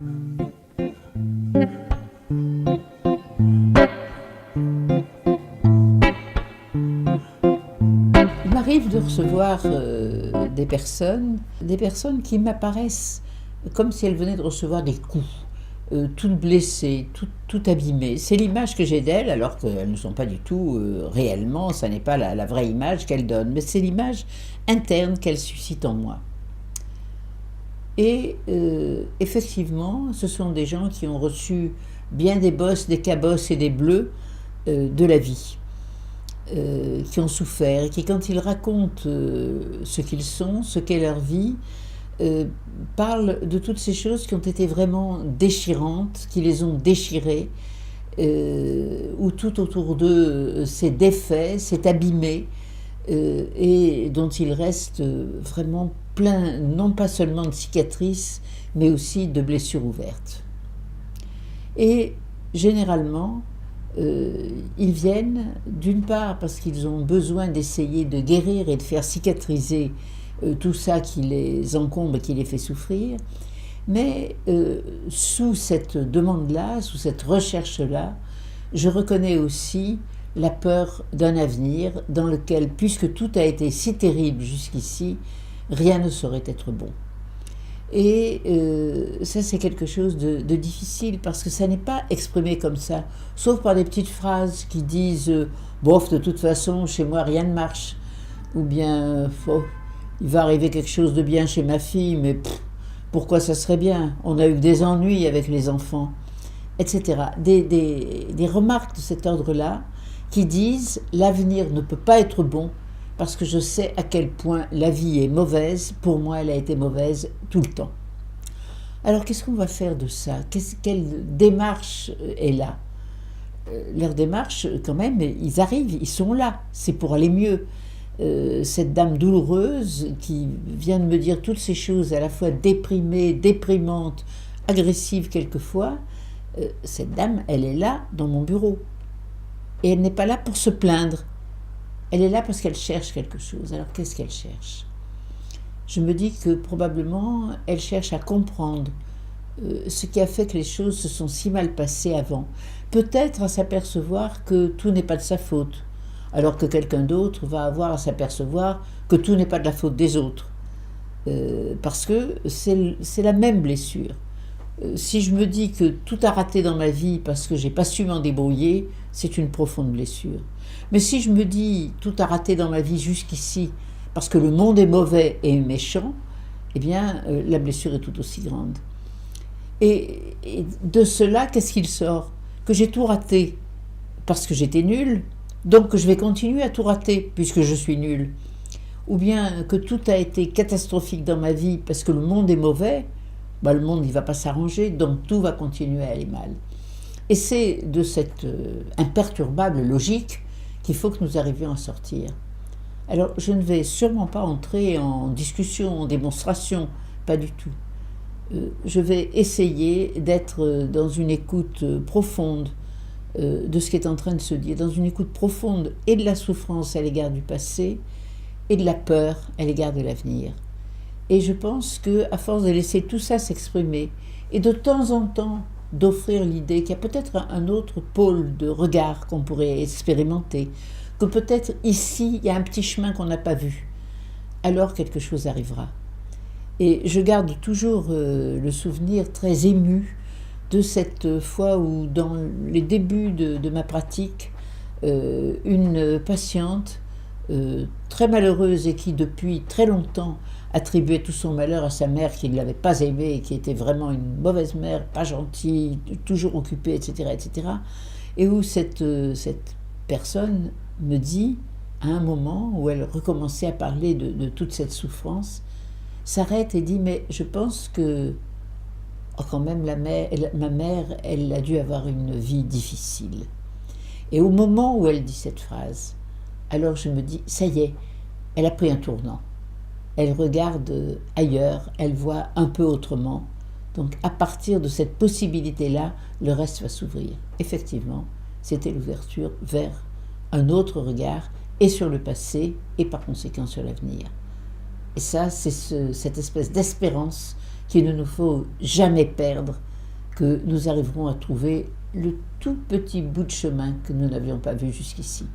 Il m'arrive de recevoir des personnes qui m'apparaissent comme si elles venaient de recevoir des coups, toutes blessées, toutes abîmées. C'est l'image que j'ai d'elles, alors qu'elles ne sont pas du tout réellement, ça n'est pas la vraie image qu'elles donnent, mais c'est l'image interne qu'elles suscitent en moi. Et effectivement, ce sont des gens qui ont reçu bien des bosses, des cabosses et des bleus de la vie. Qui ont souffert et qui, quand ils racontent ce qu'ils sont, ce qu'est leur vie, parlent de toutes ces choses qui ont été vraiment déchirantes, qui les ont déchirés, où tout autour d'eux s'est défait, s'est abîmé, et dont il reste vraiment plein, non pas seulement de cicatrices, mais aussi de blessures ouvertes. Et généralement, ils viennent d'une part parce qu'ils ont besoin d'essayer de guérir et de faire cicatriser tout ça qui les encombre et qui les fait souffrir, mais sous cette demande-là, sous cette recherche-là, je reconnais aussi la peur d'un avenir dans lequel, puisque tout a été si terrible jusqu'ici, rien ne saurait être bon. Et ça, c'est quelque chose de difficile parce que ça n'est pas exprimé comme ça, sauf par des petites phrases qui disent bof, de toute façon, chez moi, rien ne marche. Ou bien, il va arriver quelque chose de bien chez ma fille, mais pourquoi ça serait bien? On a eu des ennuis avec les enfants, etc. Des remarques de cet ordre-là qui disent l'avenir ne peut pas être bon, parce que je sais à quel point la vie est mauvaise. Pour moi, elle a été mauvaise tout le temps. Alors, qu'est-ce qu'on va faire de ça? Quelle démarche est là? Leur démarche, quand même, ils arrivent, ils sont là. C'est pour aller mieux. Cette dame douloureuse qui vient de me dire toutes ces choses à la fois déprimées, déprimantes, agressives quelquefois, cette dame, elle est là dans mon bureau. Et elle n'est pas là pour se plaindre. Elle est là parce qu'elle cherche quelque chose. Alors qu'est-ce qu'elle cherche? Je me dis que probablement elle cherche à comprendre ce qui a fait que les choses se sont si mal passées avant. Peut-être à s'apercevoir que tout n'est pas de sa faute, alors que quelqu'un d'autre va avoir à s'apercevoir que tout n'est pas de la faute des autres. Parce que c'est la même blessure. Si je me dis que tout a raté dans ma vie parce que j'ai pas su m'en débrouiller, c'est une profonde blessure. Mais si je me dis tout a raté dans ma vie jusqu'ici parce que le monde est mauvais et méchant, eh bien la blessure est tout aussi grande. Et de cela, qu'est-ce qu'il sort? Que j'ai tout raté parce que j'étais nulle, donc que je vais continuer à tout rater puisque je suis nulle. Ou bien que tout a été catastrophique dans ma vie parce que le monde est mauvais, le monde ne va pas s'arranger, donc tout va continuer à aller mal. Et c'est de cette imperturbable logique qu'il faut que nous arrivions à sortir. Alors, je ne vais sûrement pas entrer en discussion, en démonstration, pas du tout. Je vais essayer d'être dans une écoute profonde de ce qui est en train de se dire, dans une écoute profonde et de la souffrance à l'égard du passé et de la peur à l'égard de l'avenir. Et je pense qu'à force de laisser tout ça s'exprimer, et de temps en temps d'offrir l'idée qu'il y a peut-être un autre pôle de regard qu'on pourrait expérimenter, que peut-être ici, il y a un petit chemin qu'on n'a pas vu, alors quelque chose arrivera. Et je garde toujours le souvenir très ému de cette fois où, dans les débuts de ma pratique, une patiente très malheureuse et qui, depuis très longtemps, attribuait tout son malheur à sa mère qui ne l'avait pas aimée et qui était vraiment une mauvaise mère, pas gentille, toujours occupée, etc., etc. Et où cette personne me dit, à un moment où elle recommençait à parler de toute cette souffrance, s'arrête et dit « Mais je pense que quand même ma mère, elle a dû avoir une vie difficile. » Et au moment où elle dit cette phrase, alors je me dis « Ça y est, elle a pris un tournant. » Elle regarde ailleurs, elle voit un peu autrement. Donc à partir de cette possibilité-là, le reste va s'ouvrir. Effectivement, c'était l'ouverture vers un autre regard, et sur le passé, et par conséquent sur l'avenir. Et ça, c'est cette espèce d'espérance qu'il ne nous faut jamais perdre, que nous arriverons à trouver le tout petit bout de chemin que nous n'avions pas vu jusqu'ici.